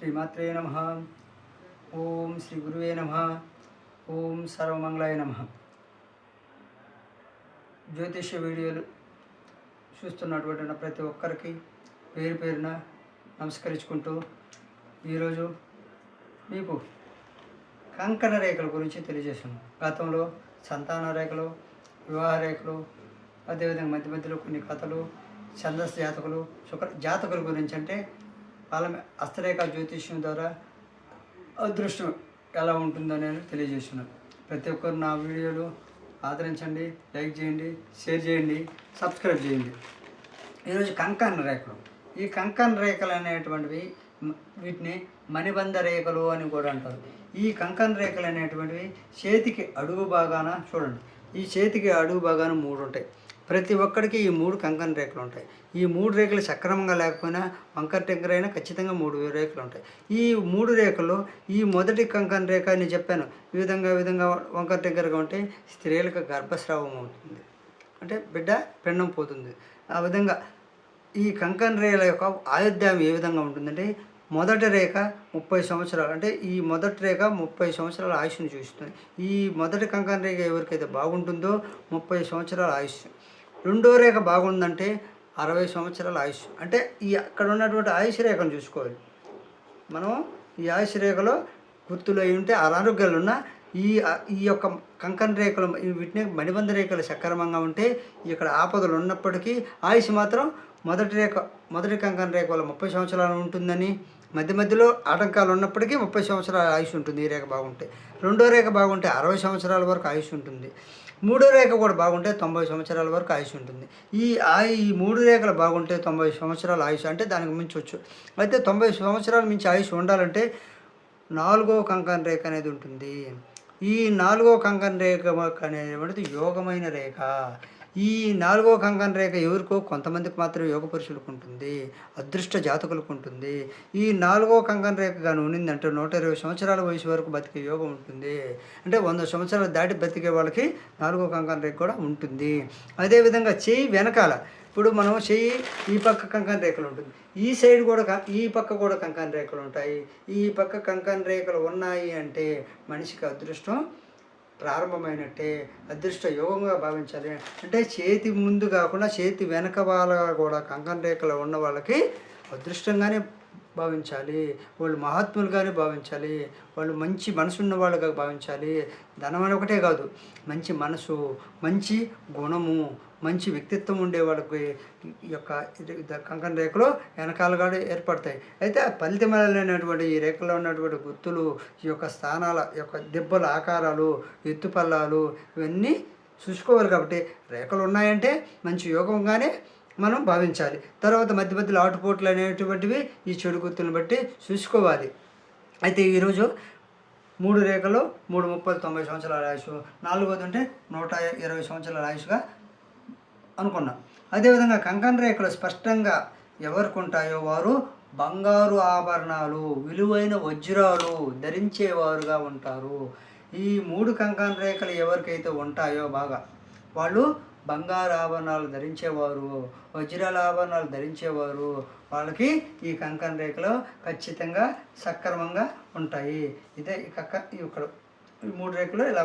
శ్రీమాత్రే నమః. ఓం శ్రీ గురువే నమః. ఓం సర్వమంగళాయ నమః. జ్యోతిష్య వీడియోలు చూస్తున్నటువంటి ప్రతి ఒక్కరికి పేరు పేరున నమస్కరించుకుంటూ ఈరోజు మీకు కంకణ రేఖల గురించి తెలియజేస్తున్నాను. గతంలో సంతాన రేఖలు, వివాహ రేఖలు, అదేవిధంగా మధ్య మధ్యలో కొన్ని కథలు, ఛందస్సు జాతకులు, శుక్ర జాతకుల గురించి అంటే వాళ్ళ హస్తరేఖ జ్యోతిష్యం ద్వారా అదృష్టం ఎలా ఉంటుందో నేను తెలియజేస్తున్నాను. ప్రతి ఒక్కరు నా వీడియోలు ఆదరించండి, లైక్ చేయండి, షేర్ చేయండి, సబ్స్క్రైబ్ చేయండి. ఈరోజు కంకణ రేఖలు. ఈ కంకణ రేఖలు అనేటువంటివి వీటిని మణిబంధ రేఖలు అని కూడా అంటారు. ఈ కంకణ రేఖలు అనేటువంటివి చేతికి అడుగు భాగాన చూడండి. ఈ చేతికి అడుగు భాగాన 3 ఉంటాయి. ప్రతి ఒక్కరికి ఈ 3 కంకణ రేఖలు ఉంటాయి. ఈ 3 రేఖలు సక్రమంగా లేకపోయినా వంకర టెంకర అయినా ఖచ్చితంగా 3 రేఖలు ఉంటాయి. ఈ 3 రేఖలు ఈ మొదటి కంకణ రేఖ అని చెప్పాను. ఈ విధంగా వంకర టెంకరగా ఉంటే స్త్రీలకు గర్భస్రావం అవుతుంది, అంటే బిడ్డ పిండం పోతుంది. ఆ విధంగా ఈ కంకణ రేఖల యొక్క ఆయుర్దాయం ఏ విధంగా ఉంటుందంటే, మొదటి రేఖ 30 సంవత్సరాలు, అంటే ఈ మొదటి రేఖ 30 సంవత్సరాల ఆయుష్ను చూస్తుంది. ఈ మొదటి కంకణ రేఖ ఎవరికైతే బాగుంటుందో 30 సంవత్సరాల ఆయుష్. రెండో రేఖ బాగుందంటే 60 సంవత్సరాల ఆయుష్. అంటే ఈ అక్కడ ఉన్నటువంటి ఆయుష్ రేఖను చూసుకోవాలి మనం. ఈ ఆయుష్ రేఖలో గుర్తులు అయి ఉంటే అనారోగ్యాలు ఉన్న ఈ యొక్క కంకణ రేఖలు, వీటిని మణిబంధ రేఖలు సక్రమంగా ఉంటే ఇక్కడ ఆపదలు ఉన్నప్పటికీ ఆయుష్ మాత్రం మొదటి కంకణ రేఖ వల్ల 30 సంవత్సరాలు ఉంటుందని, మధ్య మధ్యలో ఆటంకాలు ఉన్నప్పటికీ 30 సంవత్సరాల ఆయుష్ ఉంటుంది ఈ రేఖ బాగుంటే. రెండో రేఖ బాగుంటే 60 సంవత్సరాల వరకు ఆయుష్ ఉంటుంది. మూడో రేఖ కూడా బాగుంటే 90 సంవత్సరాల వరకు ఆయుష్ ఉంటుంది. ఈ 3 రేఖలు బాగుంటే 90 సంవత్సరాల ఆయుష్, అంటే దానికి మించవచ్చు. అయితే 90 సంవత్సరాల మించి ఆయుష్ ఉండాలంటే 4వ కంకణ రేఖ అనేది ఉంటుంది. ఈ 4వ కంకణ రేఖ అనేది యోగమైన రేఖ. ఈ 4వ కంకణ రేఖ ఎవరికో కొంతమందికి మాత్రం యోగ పురుషులకు ఉంటుంది, అదృష్ట జాతకులకు ఉంటుంది. ఈ 4వ కంకణ రేఖ కానీ ఉన్నిందంటే 120 సంవత్సరాల వయసు వరకు బతికే యోగం ఉంటుంది. అంటే 100 సంవత్సరాలు దాటి బతికే వాళ్ళకి 4వ కంకణ రేఖ కూడా ఉంటుంది. అదేవిధంగా చెయ్యి వెనకాల, ఇప్పుడు మనం చెయ్యి ఈ పక్క కంకణ రేఖలు ఉంటుంది, ఈ సైడ్ కూడా ఈ పక్క కూడా కంకణ రేఖలు ఉంటాయి. ఈ పక్క కంకణ రేఖలు ఉన్నాయి అంటే మనిషికి అదృష్టం ప్రారంభమైనట్టే, అదృష్ట యోగంగా భావించాలి. అంటే చేతి ముందు కాకుండా చేతి వెనక వాళ్ళగా కూడా కంకణ రేఖలు ఉన్న వాళ్ళకి అదృష్టంగానే భావించాలి. వాళ్ళు మహాత్ములుగానే భావించాలి. వాళ్ళు మంచి మనసు ఉన్న వాళ్ళుగా భావించాలి. ధనం అని ఒకటే కాదు, మంచి మనసు, మంచి గుణము, మంచి వ్యక్తిత్వం ఉండే వాళ్ళకి ఈ యొక్క కంకణ రేఖలు వెనకాలుగా ఏర్పడతాయి. అయితే ఫలితమైనటువంటి ఈ రేఖలో ఉన్నటువంటి గుర్తులు, ఈ యొక్క స్థానాల యొక్క దెబ్బల ఆకారాలు, ఎత్తుపల్లాలు ఇవన్నీ చూసుకోవాలి. కాబట్టి రేఖలు ఉన్నాయంటే మంచి యోగంగానే మనం భావించాలి. తర్వాత మధ్య మధ్యలో ఆటుపోట్లు అనేటువంటివి ఈ చెడు గుర్తులను బట్టి చూసుకోవాలి. అయితే ఈరోజు 3 రేఖలు 3 30 90 సంవత్సరాల ఆయుష్, 4వది ఉంటే 120 సంవత్సరాల ఆయుష్గా అనుకున్నాం. అదేవిధంగా కంకణ రేఖలు స్పష్టంగా ఎవరికి ఉంటాయో వారు బంగారు ఆభరణాలు, విలువైన వజ్రాలు ధరించేవారుగా ఉంటారు. ఈ 3 కంకణ రేఖలు ఎవరికైతే ఉంటాయో బాగా, వాళ్ళు బంగారు ఆభరణాలు ధరించేవారు, వజ్రాల ఆభరణాలు ధరించేవారు, వాళ్ళకి ఈ కంకణ రేఖలు ఖచ్చితంగా సక్రమంగా ఉంటాయి. ఇదే ఇక్కడ ఈ 3 రేఖలు ఇలా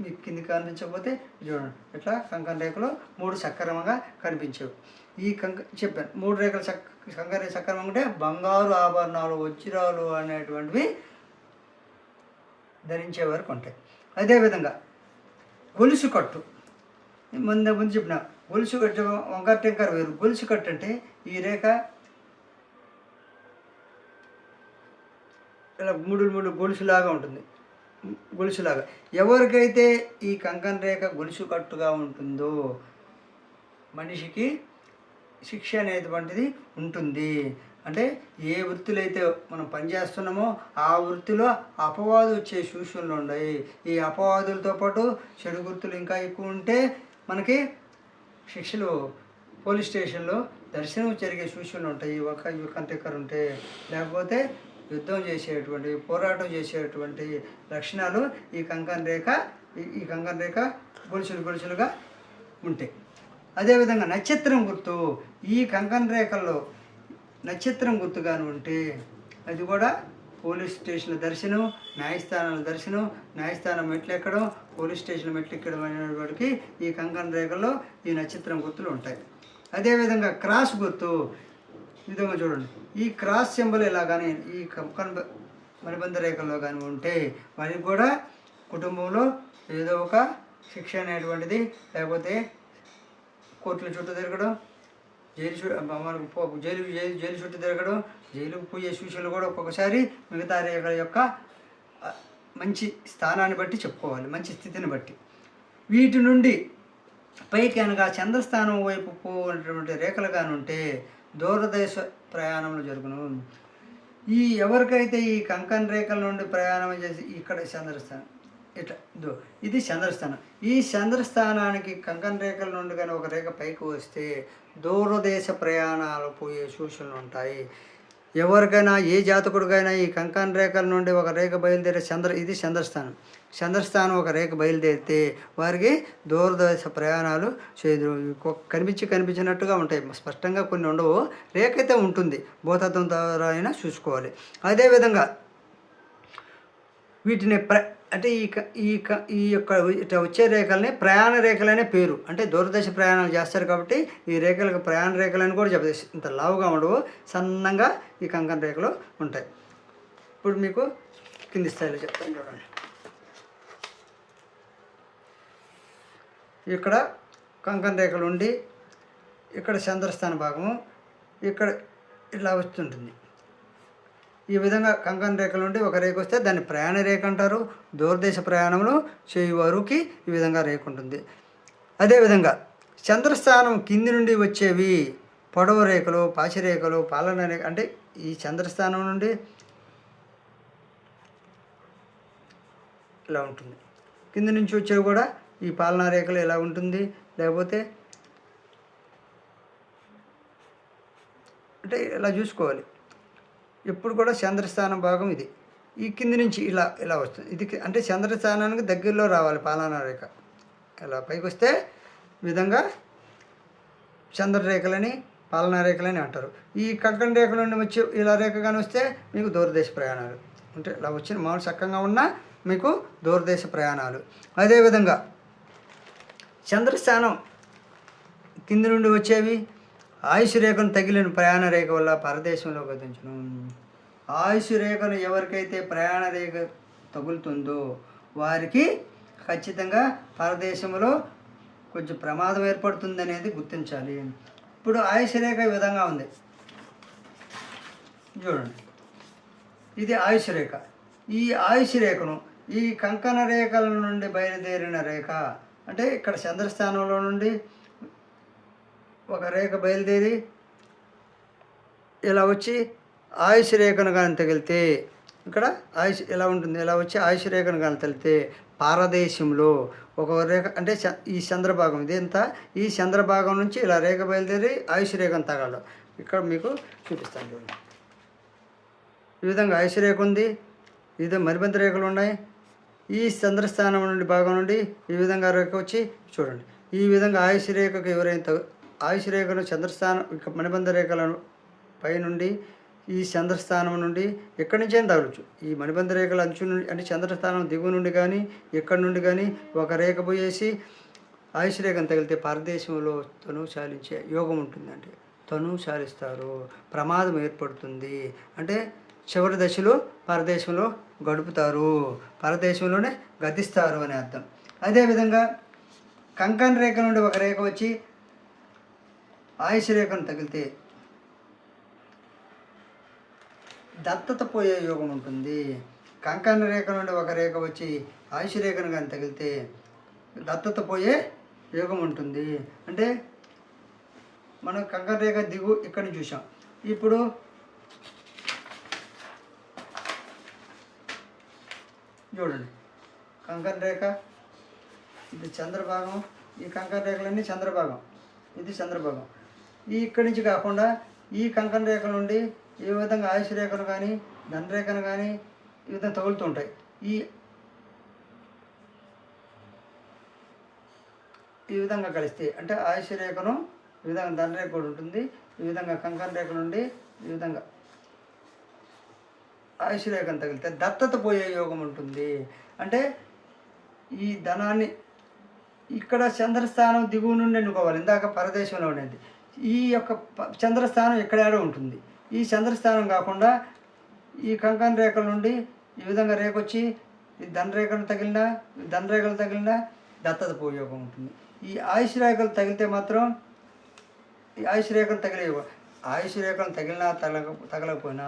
మీకు కిందికి కనిపించకపోతే చూడండి, ఇట్లా కంకణ రేఖలు 3 సక్రమంగా కనిపించవు. ఈ చెప్పాను 3 రేఖలు కంకణ రేఖ సక్రమంగా ఉంటే బంగారు ఆభరణాలు, వజ్రాలు అనేటువంటివి ధరించే వరకు ఉంటాయి. అదేవిధంగా గొలుసు కట్టు, ముందు చెప్పిన గొలుసు కట్టు వంకర టెంకర వేరు. గొలుసు కట్టు అంటే ఈ రేఖ ఇలా 3 గొలుసులాగా ఉంటుంది. గొలుసులాగా ఎవరికైతే ఈ కంకణ రేఖ గొలుసు కట్టుగా ఉంటుందో మనిషికి శిక్ష అనేటువంటిది ఉంటుంది. అంటే ఏ వృత్తిలో అయితే మనం పనిచేస్తున్నామో ఆ వృత్తిలో అపవాదు వచ్చే సూచనలు ఉన్నాయి. ఈ అపవాదులతో పాటు చెడు గుర్తులు ఇంకా ఎక్కువ ఉంటే మనకి శిక్షలు, పోలీస్ స్టేషన్లో దర్శనం జరిగే సూచనలు ఉంటాయి. ఒక కంటెక్కర్ ఉంటే, లేకపోతే యుద్ధం చేసేటువంటి, పోరాటం చేసేటువంటి లక్షణాలు ఈ కంకణ రేఖ గొలుసులుగా ఉంటాయి. అదేవిధంగా నక్షత్రం గుర్తు, ఈ కంకణ రేఖల్లో నక్షత్రం గుర్తుగాను ఉంటే అది కూడా పోలీస్ స్టేషన్ల దర్శనం, న్యాయస్థానాల దర్శనం, న్యాయస్థానం మెట్లు ఎక్కడం, పోలీస్ స్టేషన్ మెట్లు ఎక్కడం అనేవాడికి ఈ కంకణ రేఖల్లో ఈ నక్షత్రం గుర్తులు ఉంటాయి. అదేవిధంగా క్రాస్ గుర్తు ఈ విధంగా చూడండి. ఈ క్రాస్ సింబల్ ఇలా కానీ ఈ కంకణ మణిబంధ రేఖల్లో కానీ ఉంటే వారికి కూడా కుటుంబంలో ఏదో ఒక శిక్ష అనేటువంటిది, లేకపోతే కోర్టుల చుట్టూ తిరగడం, జైలు చుట్టూ తిరగడం, జైలుకు పోయే సూచనలు కూడా ఒక్కొక్కసారి మిగతా రేఖల యొక్క మంచి స్థానాన్ని బట్టి చెప్పుకోవాలి, మంచి స్థితిని బట్టి. వీటి నుండి పైకి అనగా చంద్రస్థానం వైపు పోయినటువంటి రేఖలు కానీ ఉంటే దూరదేశ ప్రయాణంలో జరుగును. ఈ ఎవరికైతే ఈ కంకణ రేఖల నుండి ప్రయాణం చేసి ఇక్కడ చంద్రస్థానం ఇట్లా ఇది చంద్రస్థానం. ఈ చంద్రస్థానానికి కంకణ రేఖల నుండి కానీ ఒక రేఖ పైకి వస్తే దూరదేశ ప్రయాణాలు పోయే సూచనలు ఉంటాయి. ఎవరికైనా ఏ జాతకుడికైనా ఈ కంకణ రేఖల నుండి ఒక రేఖ బయలుదేరే ఇది చంద్రస్థానం. చంద్రస్థానం ఒక రేఖ బయలుదేరితే వారికి దూరదేశ ప్రయాణాలు కనిపించినట్టుగా ఉంటాయి. స్పష్టంగా కొన్ని ఉండవు, రేఖ అయితే ఉంటుంది. భూతత్వం ద్వారా అయినా చూసుకోవాలి. అదేవిధంగా వీటిని అంటే ఈ యొక్క ఇట్లా వచ్చే రేఖల్ని ప్రయాణ రేఖలనే పేరు. అంటే దూరదేశ ప్రయాణాలు చేస్తారు కాబట్టి ఈ రేఖలకు ప్రయాణ రేఖలని కూడా చెప్తాయి. ఇంత లావుగా ఉండవు, సన్నంగా ఈ కంకణ రేఖలు ఉంటాయి. ఇప్పుడు మీకు కింది స్థాయిలో చెప్తాను చూడండి. ఇక్కడ కంకణ రేఖలు ఉండి ఇక్కడ చంద్రస్థాన భాగము ఇక్కడ ఇట్లా వస్తుంటుంది. ఈ విధంగా కంకణ రేఖల నుండి ఒక రేఖ వస్తే దాన్ని ప్రయాణ రేఖ అంటారు. దూరదేశ ప్రయాణంలో చేయువారికి ఈ విధంగా రేఖ ఉంటుంది. అదేవిధంగా చంద్రస్థానం కింది నుండి వచ్చేవి పొడవు రేఖలు, పాశిరేఖలు, పాలన రేఖ. అంటే ఈ చంద్రస్థానం నుండి ఇలా ఉంటుంది. కింది నుంచి వచ్చేవి కూడా ఈ పాలనా రేఖలు ఎలా ఉంటుంది, లేకపోతే అంటే ఇలా చూసుకోవాలి. ఎప్పుడు కూడా చంద్రస్థానం భాగం ఇది. ఈ కింది నుంచి ఇలా వస్తుంది. ఇది అంటే చంద్రస్థానానికి దగ్గరలో రావాలి పాలనా రేఖ. ఇలా పైకి వస్తే విధంగా చంద్రరేఖలని పాలనా రేఖలని అంటారు. ఈ కంకణ రేఖల నుండి వచ్చి ఇలా రేఖ కానీ వస్తే మీకు దూరదేశ ప్రయాణాలు. అంటే ఇలా వచ్చిన మామూలు చక్కగా ఉన్నా మీకు దూరదేశ ప్రయాణాలు. అదేవిధంగా చంద్రస్థానం కింది నుండి వచ్చేవి ఆయుష్ రేఖను తగిలిన ప్రయాణ రేఖ వల్ల పరదేశంలో గతించును. ఆయుష్ రేఖను ఎవరికైతే ప్రయాణ రేఖ తగులుతుందో వారికి ఖచ్చితంగా పరదేశంలో కొంచెం ప్రమాదం ఏర్పడుతుంది అనేది గుర్తించాలి. ఇప్పుడు ఆయుష్ రేఖ ఈ విధంగా ఉంది చూడండి. ఇది ఆయుష్ రేఖ. ఈ ఆయుష్ రేఖను ఈ కంకణ రేఖల నుండి బయలుదేరిన రేఖ అంటే ఇక్కడ చంద్రస్థానంలో నుండి ఒక రేఖ బయలుదేరి ఇలా వచ్చి ఆయుష్ రేఖను కానీ తగిలితే ఇక్కడ ఆయుష్ ఎలా ఉంటుంది, ఇలా వచ్చి ఆయుష్ రేఖను కానీ తగిలితే పారదేశంలో ఒక రేఖ అంటే ఈ చంద్రభాగం ఇదంతా ఈ చంద్రభాగం నుంచి ఇలా రేఖ బయలుదేరి ఆయుష్ రేఖను తగలదు. ఇక్కడ మీకు చూపిస్తాను చూడండి. ఈ విధంగా ఆయుష్ రేఖ ఉంది, ఇది మణిబంధ రేఖలు ఉన్నాయి. ఈ చంద్రస్థానం నుండి భాగం నుండి ఈ విధంగా రేఖ వచ్చి చూడండి. ఈ విధంగా ఆయుష్ రేఖకు ఎవరైనా ఆయుష్ రేఖను చంద్రస్థానం మణిబంధ రేఖలను పైనుండి ఈ చంద్రస్థానం నుండి ఎక్కడి నుంచి అయినా తగలచ్చు. ఈ మణిబంధ రేఖల అంచు నుండి అంటే చంద్రస్థానం దిగువ నుండి కానీ ఎక్కడి నుండి కానీ ఒక రేఖ పోయేసి ఆయుష్ రేఖను తగిలితే పరదేశంలో తను చాలించే యోగం ఉంటుందంటే తను చాలిస్తారు, ప్రమాదం ఏర్పడుతుంది. అంటే చివరి దశలో పరదేశంలో గడుపుతారు, పరదేశంలోనే గతిస్తారు అని అర్థం. అదేవిధంగా కంకణ రేఖ నుండి ఒక రేఖ వచ్చి ఆయుష్ రేఖను తగిలితే దత్తత పోయే యోగం ఉంటుంది. కంకణ రేఖ నుండి ఒక రేఖ వచ్చి ఆయుష్ రేఖను కానీ తగిలితే దత్తత పోయే యోగం ఉంటుంది. అంటే మనం కంకణ రేఖ దిగు ఇక్కడ చూసాం. ఇప్పుడు చూడండి, కంకణ రేఖ ఇది చంద్రభాగం, ఈ కంకణ రేఖలన్నీ చంద్రభాగం, ఇది చంద్రభాగం. ఈ ఇక్కడి నుంచి కాకుండా ఈ కంకణ రేఖ నుండి ఈ విధంగా ఆయుష్ రేఖను కానీ ధనరేఖను కానీ ఈ విధంగా తగులుతూ ఉంటాయి. ఈ విధంగా కలిస్తే అంటే ఆయుష్ రేఖను ఈ విధంగా ధనరేఖ కూడా ఉంటుంది. ఈ విధంగా కంకణ రేఖ నుండి ఈ విధంగా ఆయుష్ రేఖను తగిలితే దత్తత పోయే యోగం ఉంటుంది. అంటే ఈ ధనాన్ని ఇక్కడ చంద్రస్థానం దిగువ నుండి ఎన్నుకోవాలి. ఇందాక పరదేశంలో ఉండేది. ఈ యొక్క చంద్రస్థానం ఎక్కడేడో ఉంటుంది. ఈ చంద్రస్థానం కాకుండా ఈ కంకణ రేఖల నుండి ఈ విధంగా రేఖ వచ్చి ఈ ధనరేఖలు తగిలినా దత్తత పోయోగం ఉంటుంది. ఈ ఆయుష్ రేఖలు తగిలితే మాత్రం ఈ ఆయుష్ రేఖను తగిలే ఆయుష్ రేఖను తగిలినా తగలకపోయినా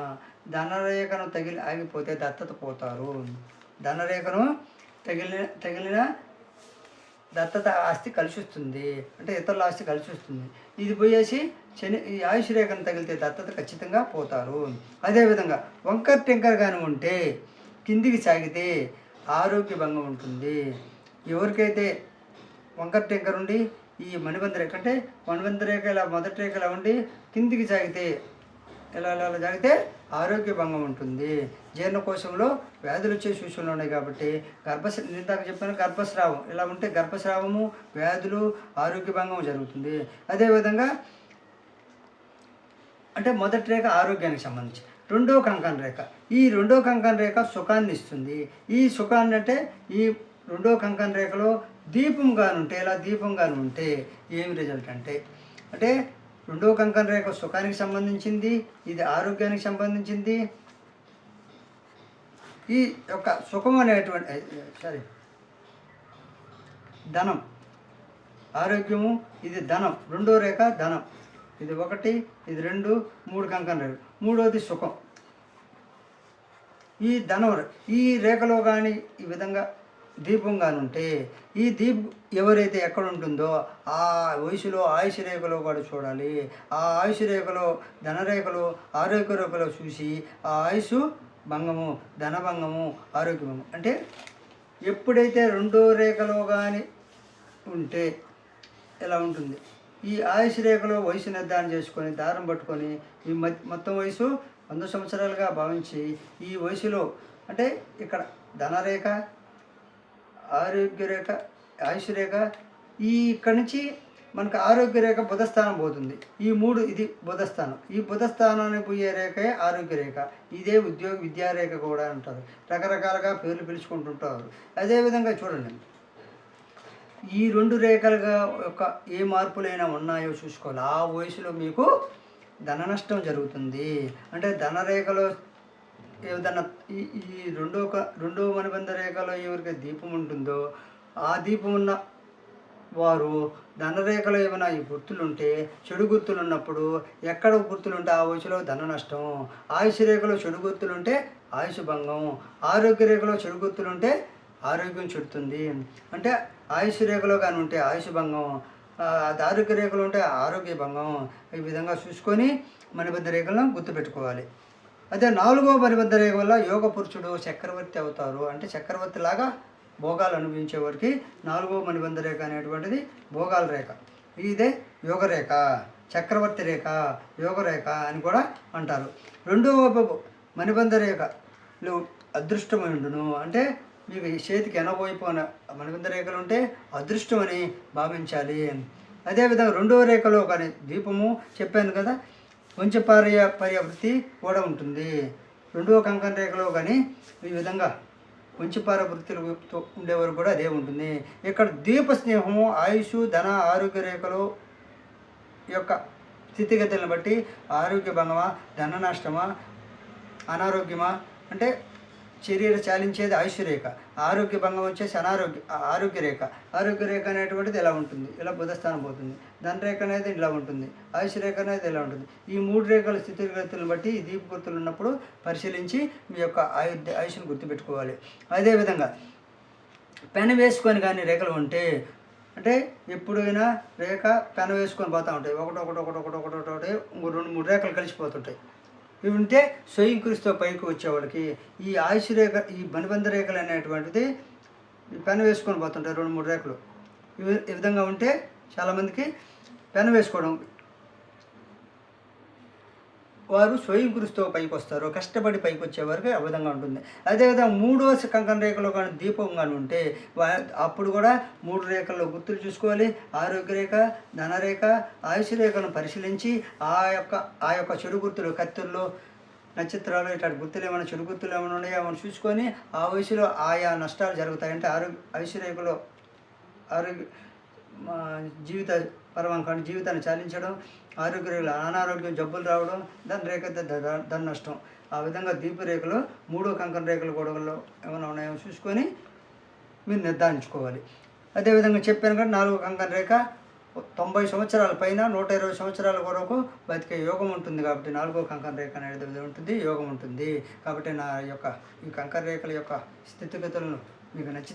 ధనరేఖను తగిలి ఆగిపోతే దత్తత పోతారు. ధనరేఖను తగిలిన దత్తత ఆస్తి కలిసి వస్తుంది, అంటే ఇతరుల ఆస్తి కలిసి వస్తుంది. ఇది పోయేసి ఈ ఆయుష్ రేఖను తగిలితే దత్తత ఖచ్చితంగా పోతారు. అదేవిధంగా వంకర్ టెంకర్ కానీ ఉంటే కిందికి సాగితే ఆరోగ్య భంగం ఉంటుంది. ఎవరికైతే వంకర్ టెంకర్ ఉండి ఈ మణిబంధ రేఖ అంటే మణిబంధ రేఖ ఇలా మొదటి రేఖ ఇలా ఉండి కిందికి సాగితే ఇలా సాగితే ఆరోగ్య భంగం ఉంటుంది. జీర్ణకోశంలో వ్యాధులు వచ్చే సూచనలు ఉన్నాయి కాబట్టి ఇందాక చెప్పాను గర్భస్రావం ఇలా ఉంటే గర్భస్రావము, వ్యాధులు, ఆరోగ్య భంగం జరుగుతుంది. అదేవిధంగా అంటే మొదటి రేఖ ఆరోగ్యానికి సంబంధించి, రెండో కంకణ రేఖ, ఈ రెండో కంకణ రేఖ సుఖాన్ని ఇస్తుంది. ఈ సుఖాన్ని అంటే ఈ రెండో కంకణ రేఖలో ఇలా దీపంగాను ఉంటే ఏమి రిజల్ట్ అంటే రెండో కంకణ రేఖ సుఖానికి సంబంధించింది, ఇది ఆరోగ్యానికి సంబంధించింది. ఈ యొక్క సుఖం అనేటువంటి ధనం, ఆరోగ్యము, ఇది ధనం, రెండో రేఖ ధనం, ఇది 1, ఇది 2, 3 కంకణ రేఖ, మూడోది సుఖం. ఈ ధనం ఈ రేఖలో కానీ ఈ విధంగా దీపంగానుంటే ఈ దీపం ఎవరైతే ఎక్కడ ఉంటుందో ఆ వయసులో ఆయుష్ రేఖలో కూడా చూడాలి. ఆ ఆయుష్ రేఖలో ధనరేఖలో ఆరోగ్య రేఖలో చూసి ఆ ఆయుష్ భంగము, ధనభంగము, ఆరోగ్య భంగం అంటే ఎప్పుడైతే రెండో రేఖలో కానీ ఉంటే ఎలా ఉంటుంది. ఈ ఆయుష్ రేఖలో వయసు నిర్ధారణ చేసుకొని దారం పట్టుకొని ఈ మొత్తం వయసు 100 సంవత్సరాలుగా భావించి ఈ వయసులో అంటే ఇక్కడ ధనరేఖ, ఆరోగ్య రేఖ, ఆయుష్ రేఖ, ఇక్కడి నుంచి మనకు ఆరోగ్య రేఖ బుధస్థానం పోతుంది. ఈ 3 ఇది బుధస్థానం. ఈ బుధస్థానానికి పోయే రేఖే ఆరోగ్య రేఖ. ఇదే విద్యారేఖ కూడా అంటారు. రకరకాలుగా పేర్లు పిలుచుకుంటుంటారు. అదేవిధంగా చూడండి, ఈ 2 రేఖలుగా యొక్క ఏ మార్పులైనా ఉన్నాయో చూసుకోవాలి. ఆ వయసులో మీకు ధన నష్టం జరుగుతుంది. అంటే ధనరేఖలో ఏదన్నా ఈ రెండో మణిబంధ రేఖలో ఎవరికి దీపం ఉంటుందో ఆ దీపం ఉన్న వారు ధనరేఖలో ఏమైనా ఈ గుర్తులుంటే, చెడు గుర్తులు ఉన్నప్పుడు ఎక్కడ గుర్తులుంటే ఆ వయసులో ధన నష్టం. ఆయుష్ రేఖలో చెడు గుర్తులుంటే ఆయుష్ భంగం, ఆరోగ్య రేఖలో చెడు గుర్తులుంటే ఆరోగ్యం చెడుతుంది. అంటే ఆయుష్ రేఖలో కానీ ఉంటే ఆయుష్ భంగం, ఆరోగ్య రేఖలు ఉంటే ఆరోగ్య భంగం. ఈ విధంగా చూసుకొని మణిబద్ధ రేఖలను గుర్తుపెట్టుకోవాలి. అదే 4వ మణిబద్ధ రేఖ వల్ల యోగ పురుషుడు చక్రవర్తి అవుతారు. అంటే చక్రవర్తి లాగా భోగాలు అనుభవించేవారికి 4వ మణిబద్ధ రేఖ అనేటువంటిది భోగాల రేఖ. ఇదే యోగరేఖ, చక్రవర్తి రేఖ, యోగరేఖ అని కూడా అంటారు. 2వ మణిబద్ధ రేఖలు అదృష్టమైండును. అంటే మీకు చేతికి ఎనబోయిపోయిన మణిబద్ధ రేఖలు ఉంటే అదృష్టమని భావించాలి. అదేవిధంగా 2వ రేఖలో కానీ దీపము చెప్పాను కదా, వంచపార్య వృత్తి కూడా ఉంటుంది. 2వ కంకణ రేఖలో కానీ ఈ విధంగా వంచపార వృత్తులు ఉండేవారు కూడా అదే ఉంటుంది. ఇక్కడ దీప స్నేహము, ఆయుష్, ధన, ఆరోగ్య రేఖలు యొక్క స్థితిగతులను బట్టి ఆరోగ్య భంగమా, ధన నష్టమా, అనారోగ్యమా అంటే శరీర చాలించేది ఆయుష్ రేఖ, ఆరోగ్య భంగం వచ్చేసి ఆరోగ్య రేఖ. ఆరోగ్య రేఖ అనేటువంటిది ఇలా ఉంటుంది, ఇలా బుధస్థానం పోతుంది. ధనరేఖ అనేది ఇలా ఉంటుంది, ఆయుష్ రేఖ అనేది ఇలా ఉంటుంది. ఈ 3 రేఖల స్థితిగతులను బట్టి ఈ దీప గుర్తులు ఉన్నప్పుడు పరిశీలించి మీ యొక్క ఆయుష్ను గుర్తుపెట్టుకోవాలి. అదేవిధంగా పెన వేసుకొని కానీ రేఖలు ఉంటే, అంటే ఎప్పుడైనా రేఖ పెన వేసుకొని పోతూ ఉంటాయి, ఒకటి 2-3 రేఖలు కలిసిపోతుంటాయి. ఇవి ఉంటే స్వయంకృషితో పైకి వచ్చేవాళ్ళకి ఈ ఆయుష్ రేఖ, ఈ మణిబంధ రేఖలు అనేటువంటిది పెన వేసుకొని పోతుంటాయి 2-3 రేఖలు. ఈ విధంగా ఉంటే చాలామందికి పెన వేసుకోవడం వారు స్వయం కృషితో పైకి వస్తారు, కష్టపడి పైకి వచ్చేవారికి ఆ విధంగా ఉంటుంది. అదేవిధంగా 3వ కంకణ రేఖలో కానీ దీపం కానీ ఉంటే అప్పుడు కూడా 3 రేఖల్లో గుర్తులు చూసుకోవాలి. ఆరోగ్య రేఖ, ధనరేఖ, ఆయుష్ రేఖను పరిశీలించి ఆ యొక్క చెడు గుర్తులు, కత్తుల్లో నక్షత్రాలు ఇట్లాంటి గుర్తులు ఏమైనా చెడు గుర్తులు ఏమైనా ఉన్నాయో ఏమైనా చూసుకొని ఆ వయసులో ఆయా నష్టాలు జరుగుతాయి. అంటే ఐశ్వర్యకులు ఆరోగ్య జీవిత పరమం కానీ జీవితాన్ని చాలించడం, ఆరోగ్య అనారోగ్యం జబ్బులు రావడం, దాని రేఖ దాని నష్టం. ఆ విధంగా దీప రేఖలో 3వ కంకణ రేఖలు కూడా ఏమైనా ఉన్నాయో చూసుకొని మీరు నిర్ధారించుకోవాలి. అదేవిధంగా చెప్పాను కానీ 4వ కంకణ రేఖ 90 సంవత్సరాల పైన 120 సంవత్సరాల వరకు బతికే యోగం ఉంటుంది. కాబట్టి 4వ కంకణ రేఖ అనేది ఉంటుంది, యోగం ఉంటుంది. కాబట్టి నా యొక్క ఈ కంకణ రేఖల యొక్క స్థితిగతులను మీకు నచ్చి